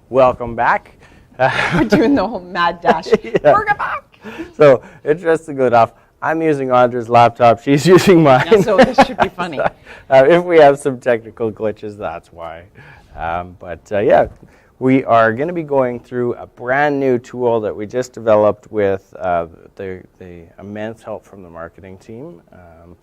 welcome back. We're doing the whole mad dash. Yeah. We're back. So, interestingly enough, I'm using Audra's laptop. She's using mine. Yeah, so this should be funny. If we have some technical glitches, that's why. Yeah, we are going to be going through a brand new tool that we just developed with the immense help from the marketing team,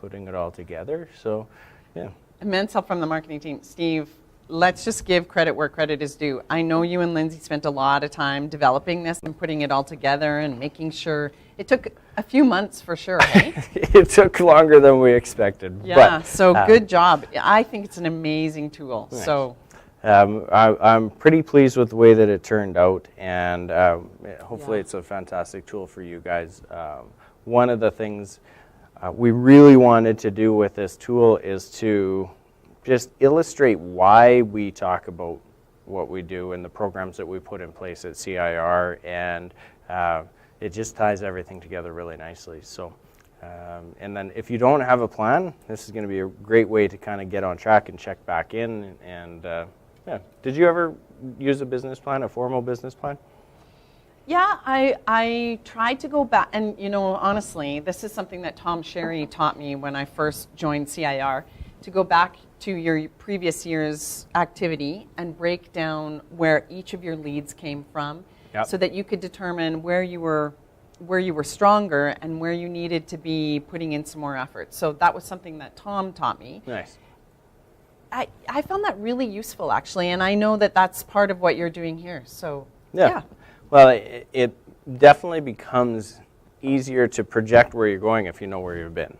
putting it all together. So, yeah. Immense help from the marketing team. Steve, let's just give credit where credit is due. I know you and Lindsay spent a lot of time developing this and putting it all together and making sure. It took a few months for sure, right? It took longer than we expected. Yeah, so good job. I think it's an amazing tool. Nice. So. I'm pretty pleased with the way that it turned out, and hopefully it's a fantastic tool for you guys. One of the things we really wanted to do with this tool is to just illustrate why we talk about what we do and the programs that we put in place at CIR, and it just ties everything together really nicely. So, and then if you don't have a plan, this is going to be a great way to kind of get on track and check back in. And yeah, did you ever use a business plan, a formal business plan? Yeah, I tried to go back, and honestly, this is something that Tom Sherry taught me when I first joined CIR, to go back to your previous year's activity and break down where each of your leads came from, yep, so that you could determine where you were stronger and where you needed to be putting in some more effort. So that was something that Tom taught me. Nice. I found that really useful, actually, and I know that that's part of what you're doing here. So yeah. Well, it definitely becomes easier to project where you're going if you know where you've been.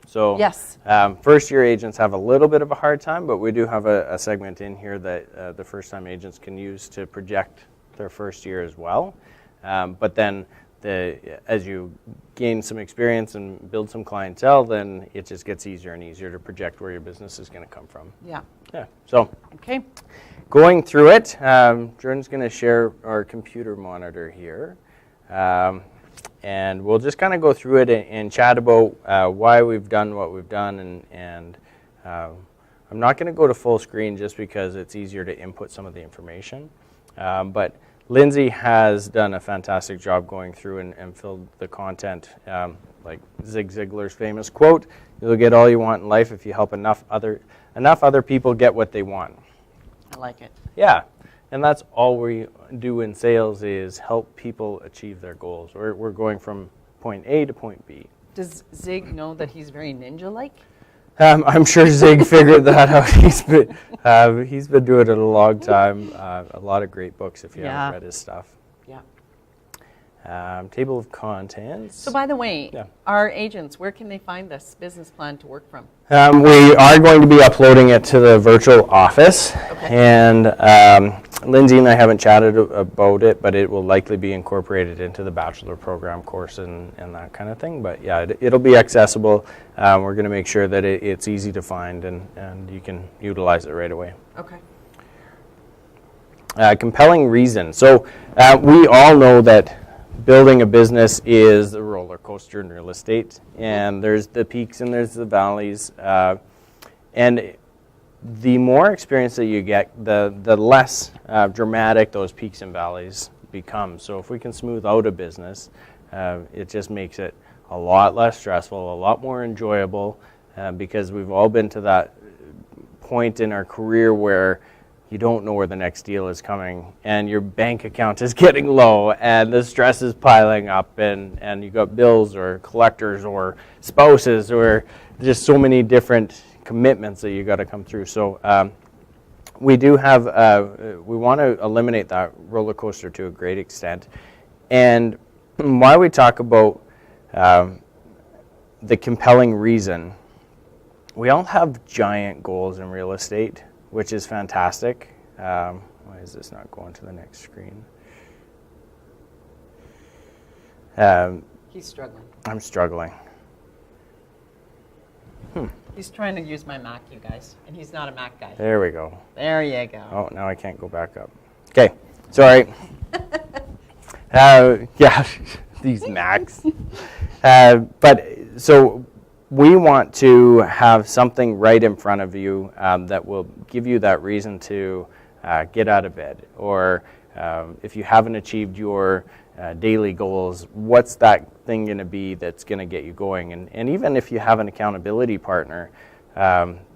So yes. First-year agents have a little bit of a hard time, but we do have a segment in here that the first-time agents can use to project their first year as well. But then as you gain some experience and build some clientele, then it just gets easier and easier to project where your business is going to come from. Yeah. Yeah. So okay. Going through it, Jordan's going to share our computer monitor here. And we'll just kind of go through it and chat about why we've done what we've done. And I'm not going to go to full screen just because it's easier to input some of the information. But Lindsay has done a fantastic job going through and filled the content. Like Zig Ziglar's famous quote, "You'll get all you want in life if you help enough other people get what they want." I like it. Yeah, and that's all we do in sales is help people achieve their goals. We're going from point A to point B. Does Zig know that he's very ninja-like? I'm sure Zig figured that out. He's been doing it a long time. A lot of great books if you haven't read his stuff. Yeah. Table of contents. So by the way, our agents, where can they find this business plan to work from? We are going to be uploading it to the virtual office. Okay. And Lindsay and I haven't chatted about it, but it will likely be incorporated into the bachelor program course and that kind of thing. But yeah, it'll be accessible. We're going to make sure that it's easy to find and you can utilize it right away. Okay. Compelling reason. So we all know that building a business is a roller coaster in real estate, and there's the peaks and there's the valleys, and the more experience that you get, the less dramatic those peaks and valleys become. So if we can smooth out a business, it just makes it a lot less stressful, a lot more enjoyable, because we've all been to that point in our career where you don't know where the next deal is coming, and your bank account is getting low, and the stress is piling up, and you got bills or collectors or spouses or just so many different commitments that you got to come through. So we do have, we want to eliminate that roller coaster to a great extent. And why we talk about the compelling reason, we all have giant goals in real estate, which is fantastic. Why is this not going to the next screen? He's struggling. I'm struggling. He's trying to use my Mac, you guys, and he's not a Mac guy. There we go. There you go. Oh, now I can't go back up. Okay, sorry. Yeah, these Macs. But so we want to have something right in front of you that will give you that reason to get out of bed, or if you haven't achieved your daily goals, what's that thing going to be that's going to get you going? And even if you have an accountability partner,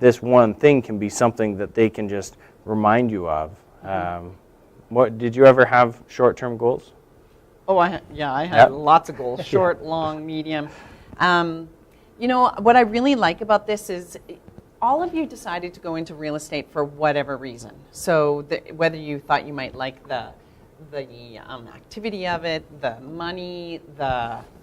this one thing can be something that they can just remind you of. What did you ever have short-term goals? Oh, I had lots of goals, short, long, medium. What I really like about this is all of you decided to go into real estate for whatever reason. So whether you thought you might like the activity of it, the money,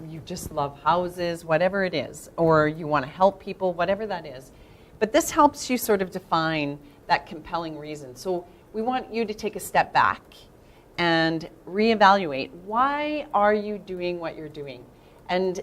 you just love houses, whatever it is, or you want to help people, whatever that is. But this helps you sort of define that compelling reason. So we want you to take a step back and reevaluate, why are you doing what you're doing, and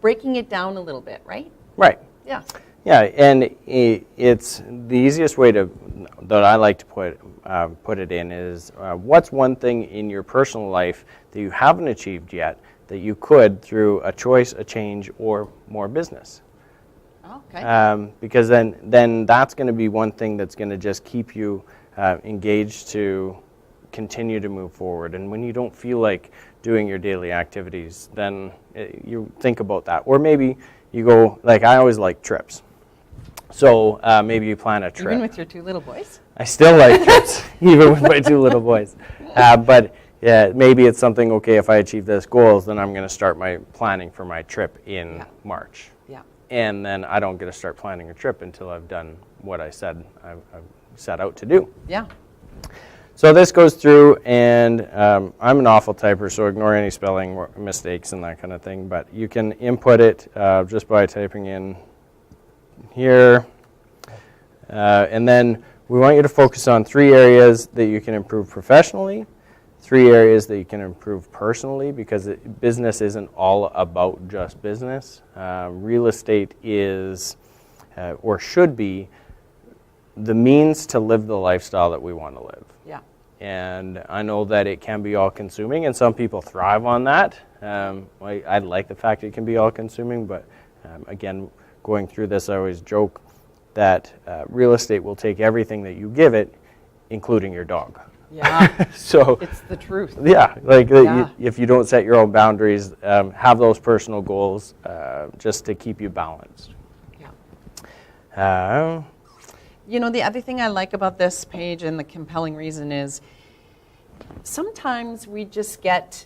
breaking it down a little bit, right? Right. Yeah. Yeah, and it's the easiest way that I like to put it in is what's one thing in your personal life that you haven't achieved yet that you could through a choice, a change, or more business. Okay. Because then that's going to be one thing that's going to just keep you engaged to continue to move forward. And when you don't feel like doing your daily activities, then you think about that. Or maybe you go, like I always like trips. So maybe you plan a trip. Even with your 2 little boys? I still like trips, even with my 2 little boys. But yeah, maybe it's something, okay, if I achieve this goals, then I'm going to start my planning for my trip in March. Yeah. And then I don't get to start planning a trip until I've done what I said I've set out to do. Yeah. So this goes through, and I'm an awful typer, so ignore any spelling mistakes and that kind of thing. But you can input it just by typing in here. And then we want you to focus on 3 areas that you can improve professionally, 3 areas that you can improve personally, because business isn't all about just business. Real estate is, or should be, the means to live the lifestyle that we want to live. Yeah. And I know that it can be all-consuming, and some people thrive on that. I like the fact it can be all-consuming, but again, going through this, I always joke that real estate will take everything that you give it, including your dog. Yeah. So it's the truth. Yeah, if you don't set your own boundaries, have those personal goals just to keep you balanced. Yeah. The other thing I like about this page and the compelling reason is sometimes we just get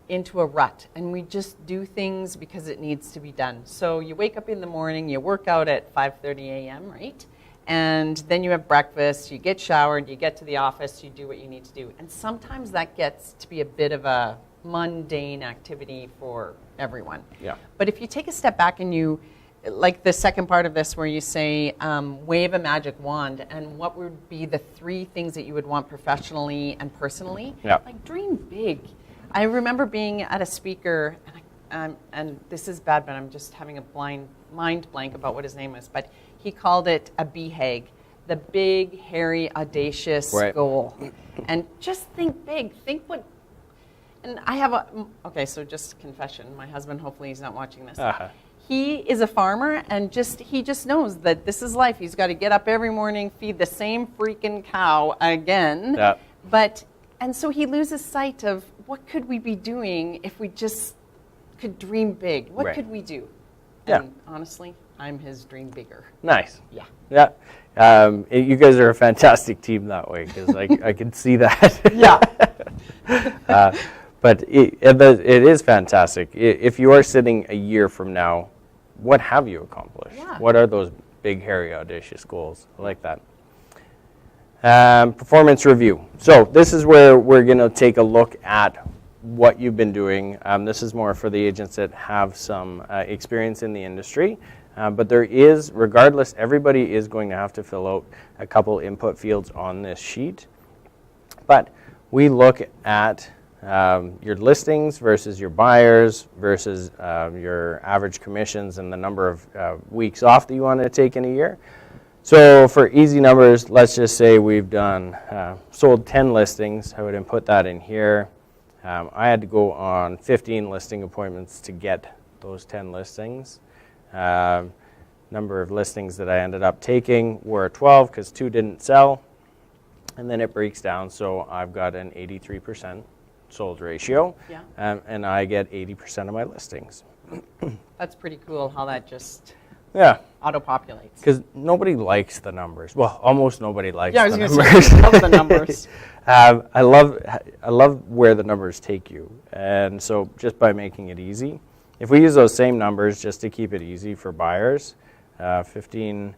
into a rut and we just do things because it needs to be done. So you wake up in the morning, you work out at 5:30 a.m., right? And then you have breakfast, you get showered, you get to the office, you do what you need to do. And sometimes that gets to be a bit of a mundane activity for everyone. Yeah. But if you take a step back and you, like the second part of this where you say, wave a magic wand, and what would be the 3 things that you would want professionally and personally? Yeah. Like dream big. I remember being at a speaker, and this is bad, but I'm just having a mind blank about what his name was, but he called it a BHAG, the big, hairy, audacious goal. And just think big. Think what, and I have okay, so just confession. My husband, hopefully he's not watching this. Uh-huh. He is a farmer, and he just knows that this is life. He's got to get up every morning, feed the same freaking cow again. Yeah. And so he loses sight of what could we be doing if we just could dream big? What could we do? Yeah. And honestly, I'm his dream bigger. Nice. Yeah. Yeah. You guys are a fantastic team that way, because I can see that. Yeah. But it is fantastic. If you are sitting a year from now, what have you accomplished? Yeah. What are those big, hairy, audacious goals? I like that. Performance review. So this is where we're going to take a look at what you've been doing. This is more for the agents that have some experience in the industry. But there is, regardless, everybody is going to have to fill out a couple input fields on this sheet. But we look at your listings versus your buyers versus your average commissions and the number of weeks off that you want to take in a year. So for easy numbers, let's just say we've done sold 10 listings. I would input that in here. I had to go on 15 listing appointments to get those 10 listings. Number of listings that I ended up taking were 12 because 2 didn't sell. And then it breaks down, so I've got an 83% sold ratio, Yeah. and I get 80% of my listings. That's pretty cool how that just Yeah, auto-populates. because nobody likes the numbers. Well, almost nobody likes Yeah, I was the going to numbers. say, I love the numbers. I love where the numbers take you, and so just by making it easy, if we use those same numbers just to keep it easy for buyers, 15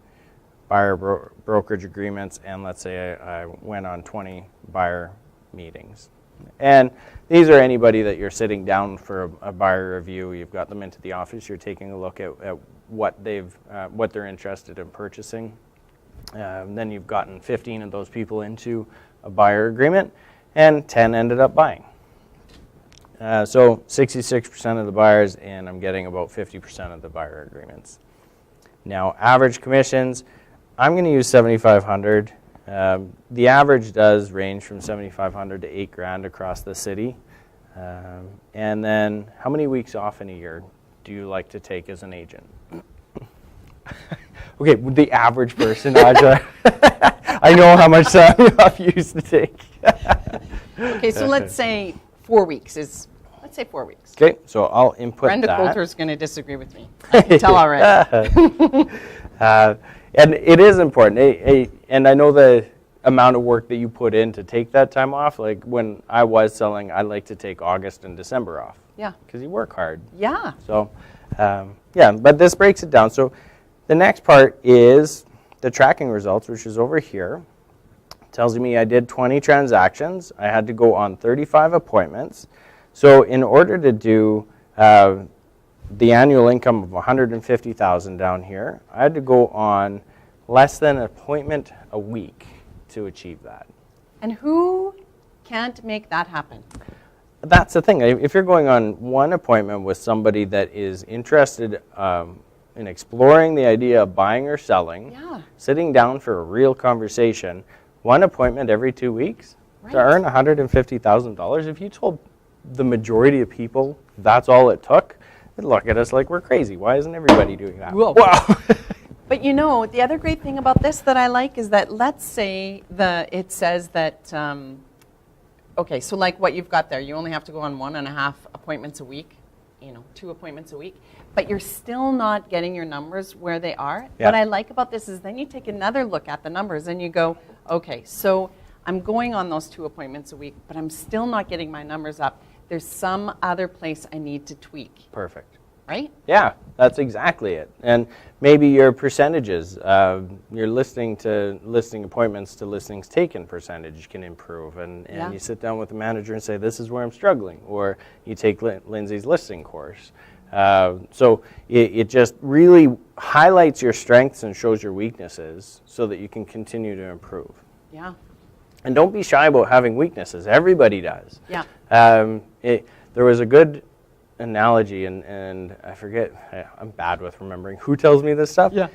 buyer brokerage agreements, and let's say I went on 20 buyer meetings. And these are anybody that you're sitting down for a buyer review. You've got them into the office. You're taking a look at what they're interested in purchasing. Then you've gotten 15 of those people into a buyer agreement, and 10 ended up buying. So 66% of the buyers, and I'm getting about 50% of the buyer agreements. Now, average commissions, I'm going to use $7,500. The average does range from $7,500 to $8,000 across the city. And then, how many weeks off in a year do you like to take as an agent? Okay, the average person, Aja. I know how much time off you used to take. Okay, so let's say 4 weeks is. Let's say 4 weeks. Okay, so I'll input Brenda that. Coulter is going to disagree with me. I can tell already. And it is important. And I know the amount of work that you put in to take that time off. Like when I was selling, I like to take August and December off. Yeah. Because you work hard. Yeah. So, yeah, but this breaks it down. So the next part is the tracking results, which is over here. It tells me I did 20 transactions. I had to go on 35 appointments. So in order to do the annual income of $150,000 down here, I had to go on less than an appointment a week to achieve that. And who can't make that happen? That's the thing. If you're going on one appointment with somebody that is interested in exploring the idea of buying or selling, Yeah. sitting down for a real conversation, one appointment every 2 weeks, Right. to earn $150,000, if you told the majority of people that's all it took, they'd look at us like we're crazy. Why isn't everybody doing that? Whoa. Wow. But you know, the other great thing about this that I like is that let's say it says that, okay, so like what you've got there, you only have to go on 1.5 appointments a week, 2 appointments a week, but you're still not getting your numbers where they are. Yeah. What I like about this is then you take another look at the numbers and you go, okay, so I'm going on those 2 appointments a week, but I'm still not getting my numbers up. There's some other place I need to tweak. Perfect. Right? Yeah, that's exactly it. And maybe your percentages, your listing appointments to listings taken percentage can improve. And Yeah. you sit down with the manager and say, this is where I'm struggling. Or you take Lindsay's listing course. So it just really highlights your strengths and shows your weaknesses so that you can continue to improve. Yeah. And don't be shy about having weaknesses. Everybody does. Yeah. There was a good analogy, and I forget, I'm bad with remembering who tells me this stuff. Yeah.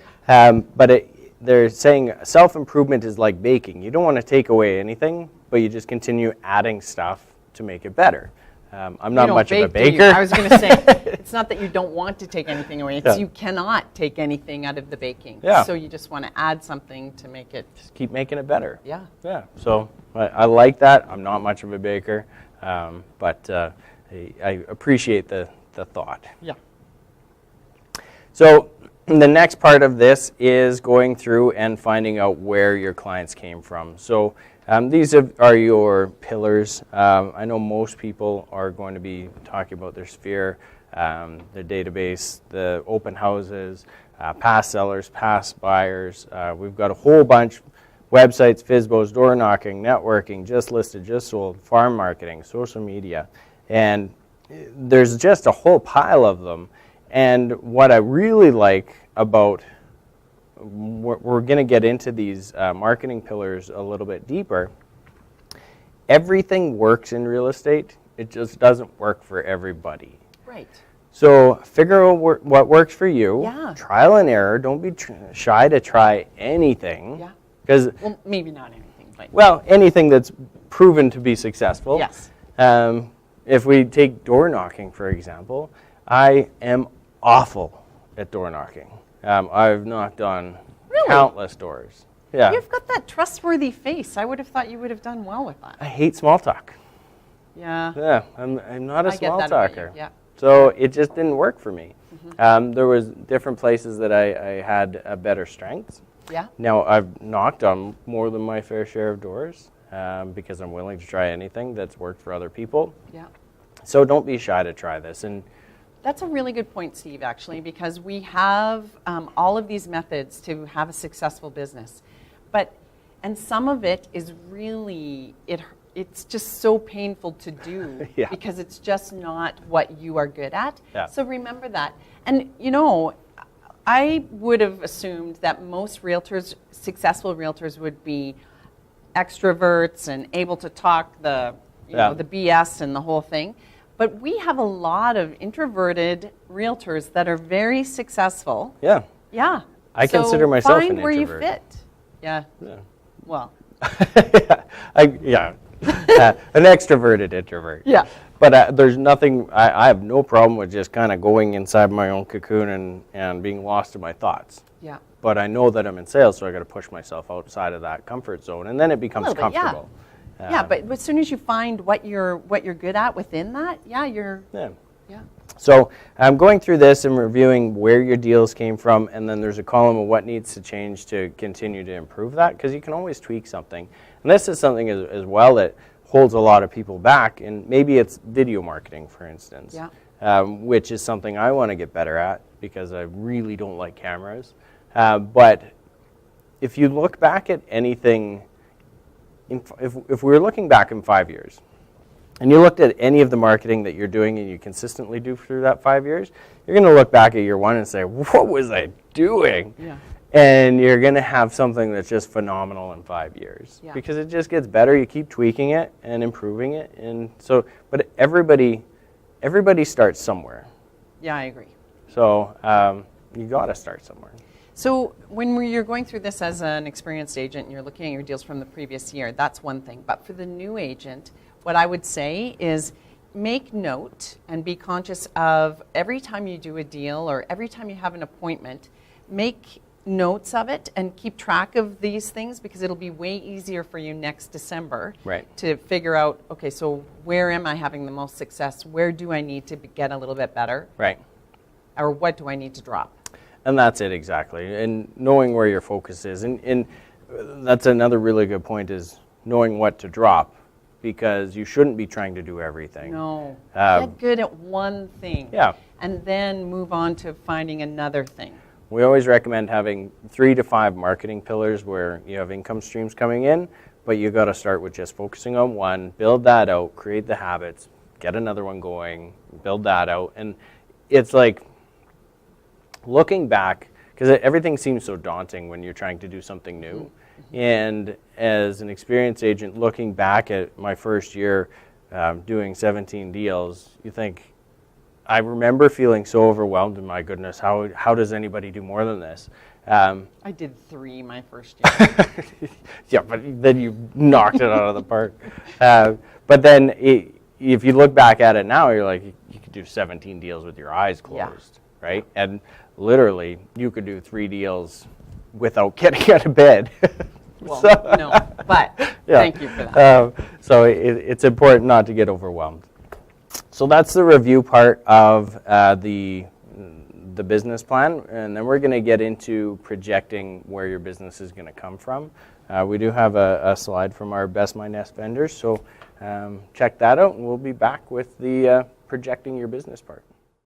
But they're saying self-improvement is like baking. You don't want to take away anything, but you just continue adding stuff to make it better. I'm not much of a baker. I was going to say, it's not that you don't want to take anything away. It's Yeah. you cannot take anything out of the baking. Yeah. So you just want to add something to make it. Just keep making it better. Yeah. Yeah. So I like that. I'm not much of a baker, but I appreciate the thought. Yeah. So the next part of this is going through and finding out where your clients came from. So these are your pillars. I know most people are going to be talking about their sphere, their database, the open houses, past sellers, past buyers. We've got a whole bunch: websites, FSBOs, door knocking, networking, just listed, just sold, farm marketing, social media. And there's just a whole pile of them. And what I really like about, we're going to get into these marketing pillars a little bit deeper. Everything works in real estate. It just doesn't work for everybody. Right. So figure out what works for you. Yeah. Trial and error. Don't be shy to try anything. Yeah. Because, Well, maybe not anything, but well, anything that's proven to be successful. yes. If we take door knocking, for example, I am awful at door knocking. I've knocked on Really? countless doors. Yeah. You've got that trustworthy face. I would have thought you would have done well with that. I hate small talk. Yeah. Yeah, I'm not a I get small that about you, talker. yeah. So it just didn't work for me. There was different places that I had a better strengths. Yeah. Now, I've knocked on more than my fair share of doors because I'm willing to try anything that's worked for other people. Yeah. So don't be shy to try this. And That's a really good point, Steve, actually, because we have all of these methods to have a successful business. And some of it is really, it's just so painful to do Yeah. because it's just not what you are good at. Yeah. So remember that. And, you know, I would have assumed that most realtors, successful realtors, would be extroverts and able to talk the BS and the whole thing. But we have a lot of introverted realtors that are very successful. yeah, Yeah. I consider myself find an where introvert. you fit. Yeah. Yeah. Well. An extroverted introvert. Yeah. But there's nothing, I have no problem with just kind of going inside my own cocoon and being lost in my thoughts. Yeah. But I know that I'm in sales, so I got to push myself outside of that comfort zone, and then it becomes little bit, yeah. comfortable. Yeah, but as soon as you find what you're good at within that, you're. Yeah. Yeah. So I'm going through this and reviewing where your deals came from, and then there's a column of what needs to change to continue to improve that, because you can always tweak something. And this is something as well that holds a lot of people back, and maybe it's video marketing, for instance, which is something I want to get better at because I really don't like cameras. But if you look back at anything, if we were looking back in 5 years, and you looked at any of the marketing that you're doing and you consistently do through that 5 years, you're going to look back at year one and say, what was I doing? Yeah. And you're going to have something that's just phenomenal in 5 years because it just gets better. You keep tweaking it and improving it. And so, but everybody starts somewhere. Yeah, I agree. So you got to start somewhere. So when you're going through this as an experienced agent and you're looking at your deals from the previous year, that's one thing. But for the new agent, what I would say is make note and be conscious of every time you do a deal or every time you have an appointment, make notes of it and keep track of these things because it'll be way easier for you next December to figure out, okay, so where am I having the most success? Where do I need to get a little bit better? Right. Or what do I need to drop? And that's it exactly. And knowing where your focus is. And that's another really good point is knowing what to drop because you shouldn't be trying to do everything. No. Get good at one thing. Yeah. And then move on to finding another thing. We always recommend having 3 to 5 marketing pillars where you have income streams coming in, but you got to start with just focusing on one, build that out, create the habits, get another one going, build that out. And it's like looking back, because everything seems so daunting when you're trying to do something new. And as an experienced agent, looking back at my first year doing 17 deals, you think, I remember feeling so overwhelmed, and my goodness, how does anybody do more than this? I did 3 my first year. Yeah, but then you knocked it out of the park. But then if you look back at it now, you're like, you could do 17 deals with your eyes closed, right? And literally, you could do 3 deals without getting out of bed. Well, So- no, but thank you for that. So it's important not to get overwhelmed. So that's the review part of the business plan, and then we're going to get into projecting where your business is going to come from. We do have a slide from our Best My Nest vendors, so check that out, and we'll be back with the projecting your business part.